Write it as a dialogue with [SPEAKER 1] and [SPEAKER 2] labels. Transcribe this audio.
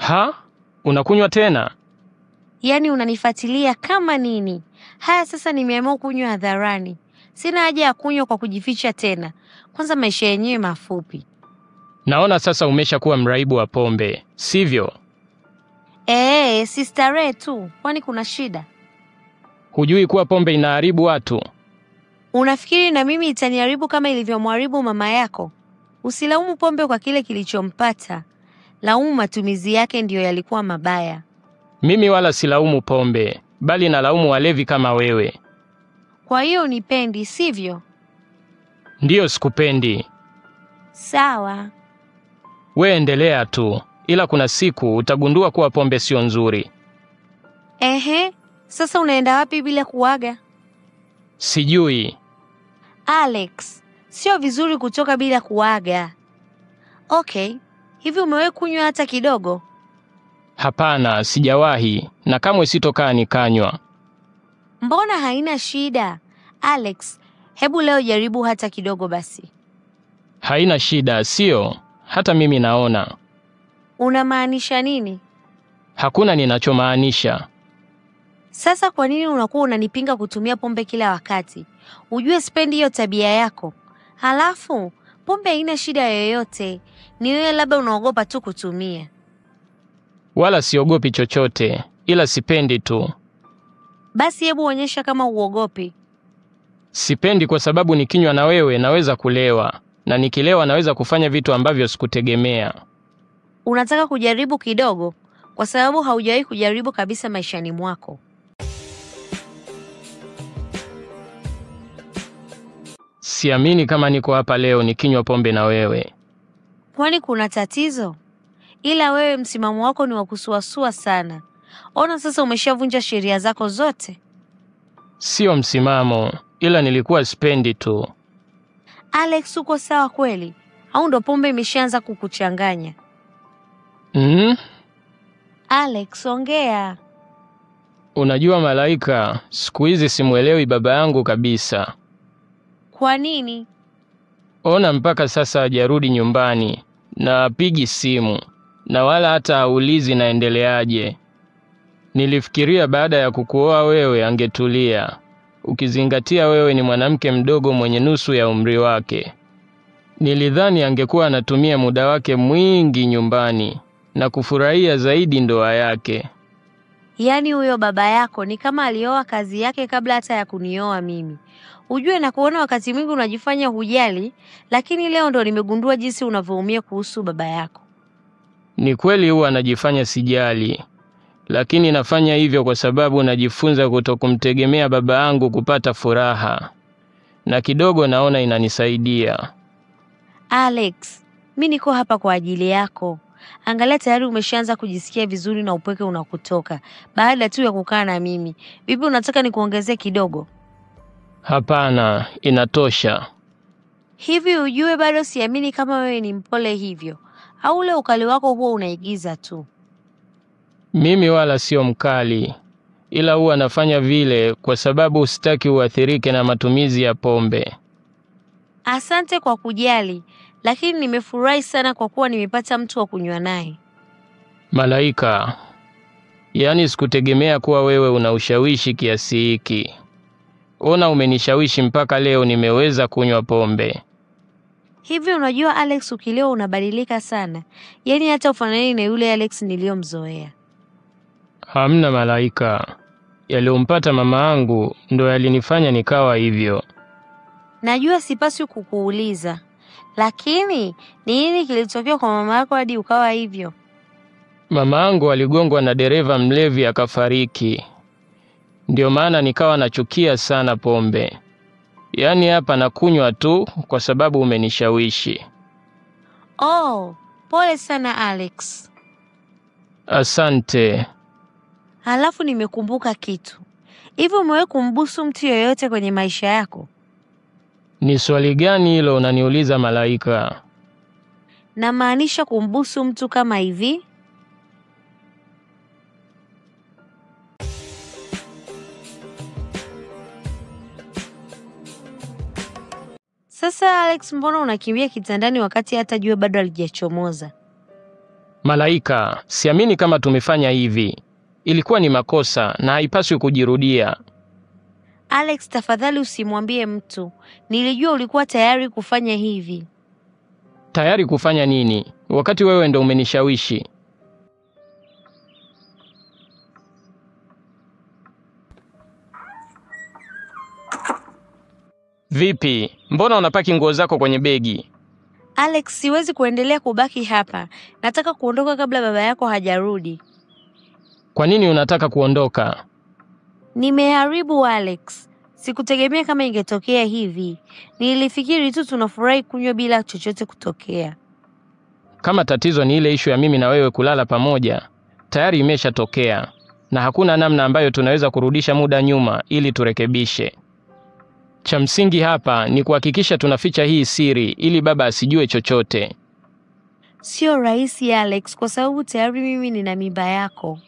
[SPEAKER 1] Ha? Unakunywa tena?
[SPEAKER 2] Yaani unanifuatilia kama nini? Haya sasa nimeamua kunywa hadharani. Sina haja ya kunywa kwa kujificha tena. Kwanza maisha yenyewe mafupi.
[SPEAKER 1] Naona sasa umeshakuwa mraibu wa pombe, sivyo?
[SPEAKER 2] Si starehe tu. Kwani kuna shida?
[SPEAKER 1] Hujui kuwa pombe inaharibu watu?
[SPEAKER 2] Unafikiri na mimi itaniharibu kama ilivyomharibu mama yako? Usilaumu pombe kwa kile kilichompata. Laumu matumizi yake ndiyo yalikuwa mabaya.
[SPEAKER 1] Mimi wala silaumu pombe, bali nalaumu walevi kama wewe.
[SPEAKER 2] Kwa hiyo unipendi, sivyo?
[SPEAKER 1] Ndiyo, sikupendi.
[SPEAKER 2] Sawa.
[SPEAKER 1] We endelea tu, ila kuna siku utagundua kuwa pombe sio nzuri.
[SPEAKER 2] Sasa unaenda wapi bila kuaga?
[SPEAKER 1] Sijui.
[SPEAKER 2] Alex, sio vizuri kutoka bila kuaga. Okay, hivi umewahi kunywa hata kidogo?
[SPEAKER 1] Hapana, sijawahi, na kamwe sitokaa nikanywa.
[SPEAKER 2] Mbona haina shida? Alex, hebu leo jaribu hata kidogo basi.
[SPEAKER 1] Haina shida, sio? Hata mimi naona.
[SPEAKER 2] Unamaanisha nini?
[SPEAKER 1] Hakuna ninachomaanisha.
[SPEAKER 2] Sasa kwa nini unakuwa unanipinga kutumia pombe kila wakati? Ujue sipendi hiyo tabia yako. Halafu, pombe haina shida yoyote. Ni wewe labda unaogopa tu kutumia.
[SPEAKER 1] Wala siogopi chochote, ila sipendi tu.
[SPEAKER 2] Basi hebu onyesha kama uogopi.
[SPEAKER 1] Sipendi kwa sababu nikinywa na wewe naweza kulewa, na nikilewa naweza kufanya vitu ambavyo sikutegemea.
[SPEAKER 2] Unataka kujaribu kidogo kwa sababu haujawahi kujaribu kabisa maishani mwako.
[SPEAKER 1] Siamini kama niko hapa leo nikinywa pombe na wewe.
[SPEAKER 2] Kwani kuna tatizo? Ila wewe msimamo wako ni wa kusuasua sana. Ona sasa umeshavunja sheria zako zote.
[SPEAKER 1] Sio msimamo, ila nilikuwa sipendi tu.
[SPEAKER 2] Alex, uko sawa kweli? Au ndo pombe imeshaanza kukuchanganya? Alex, ongea.
[SPEAKER 1] Unajua Malaika, siku hizi simuelewi baba yangu kabisa.
[SPEAKER 2] Kwa nini?
[SPEAKER 1] Ona mpaka sasa hajarudi nyumbani, na apigi simu, na wala hata haulizi naendeleaje. Nilifikiria baada ya kukuoa wewe angetulia, ukizingatia wewe ni mwanamke mdogo mwenye nusu ya umri wake. Nilidhani angekuwa anatumia muda wake mwingi nyumbani na kufurahia zaidi ndoa yake.
[SPEAKER 2] Yaani huyo baba yako ni kama alioa kazi yake kabla hata ya kunioa mimi. Ujue na kuona wakati mwingi unajifanya hujali, lakini leo ndo nimegundua jinsi unavyoumia kuhusu baba yako.
[SPEAKER 1] Ni kweli huwa anajifanya sijali, lakini nafanya hivyo kwa sababu najifunza kutokumtegemea baba yangu kupata furaha. Na kidogo naona inanisaidia.
[SPEAKER 2] Alex, mimi niko hapa kwa ajili yako. Angalia tayari umeshaanza kujisikia vizuri na upweke unakutoka baada tu ya kukaa na mimi. Bibi, unataka nikuongezee kidogo?
[SPEAKER 1] Hapana, inatosha.
[SPEAKER 2] Hivi ujue bado siamini kama wewe ni mpole hivyo. Au ule ukali wako huo unaigiza tu?
[SPEAKER 1] Mimi wala sio mkali, ila huwa nafanya vile kwa sababu sitaki uathirike na matumizi ya pombe.
[SPEAKER 2] Asante kwa kujali, lakini nimefurahi sana kwa kuwa nimepata mtu wa kunywa naye.
[SPEAKER 1] Malaika, yaani sikutegemea kuwa wewe una ushawishi kiasi hiki. Ona umenishawishi mpaka leo nimeweza kunywa pombe.
[SPEAKER 2] Hivi unajua Alex, ukilewa unabadilika sana. Yaani hata ufanani na yule Alex niliyomzoea.
[SPEAKER 1] Hamna Malaika. Yaliompata mama yangu ndo yalinifanya nikawa hivyo.
[SPEAKER 2] Najua sipaswi kukuuliza, lakini ni nini kilitokea kwa mama yako hadi ukawa hivyo?
[SPEAKER 1] Mama yangu aligongwa na dereva mlevi akafariki. Ndio maana nikawa nachukia sana pombe. Yaani hapa nakunywa tu kwa sababu umenishawishi.
[SPEAKER 2] Oh, pole sana Alex.
[SPEAKER 1] Asante.
[SPEAKER 2] Halafu nimekumbuka kitu. Hivi umewahi kumbusu mtu yoyote kwenye maisha yako?
[SPEAKER 1] Ni swali gani hilo unaniuliza Malaika?
[SPEAKER 2] Namaanisha kumbusu mtu kama hivi. Sasa Alex, mbona unakimbia kitandani wakati hata jua bado halijachomoza?
[SPEAKER 1] Malaika, siamini kama tumefanya hivi. Ilikuwa ni makosa na haipaswi kujirudia.
[SPEAKER 2] Alex, tafadhali usimwambie mtu. Nilijua ulikuwa tayari kufanya hivi.
[SPEAKER 1] Tayari kufanya nini? Wakati wewe ndo umenishawishi. Vipi? Mbona unapaki nguo zako kwenye begi?
[SPEAKER 2] Alex, siwezi kuendelea kubaki hapa. Nataka kuondoka kabla baba yako hajarudi.
[SPEAKER 1] Kwa nini unataka kuondoka?
[SPEAKER 2] Nimeharibu Alex. Sikutegemea kama ingetokea hivi. Nilifikiri tu tunafurahi kunywa bila chochote kutokea.
[SPEAKER 1] Kama tatizo ni ile ishu ya mimi na wewe kulala pamoja, tayari imeshatokea. Na hakuna namna ambayo tunaweza kurudisha muda nyuma ili turekebishe. Cha msingi hapa ni kuhakikisha tunaficha hii siri ili baba asijue chochote.
[SPEAKER 2] Sio rahisi Alex, kwa sababu tayari mimi nina mimba yako.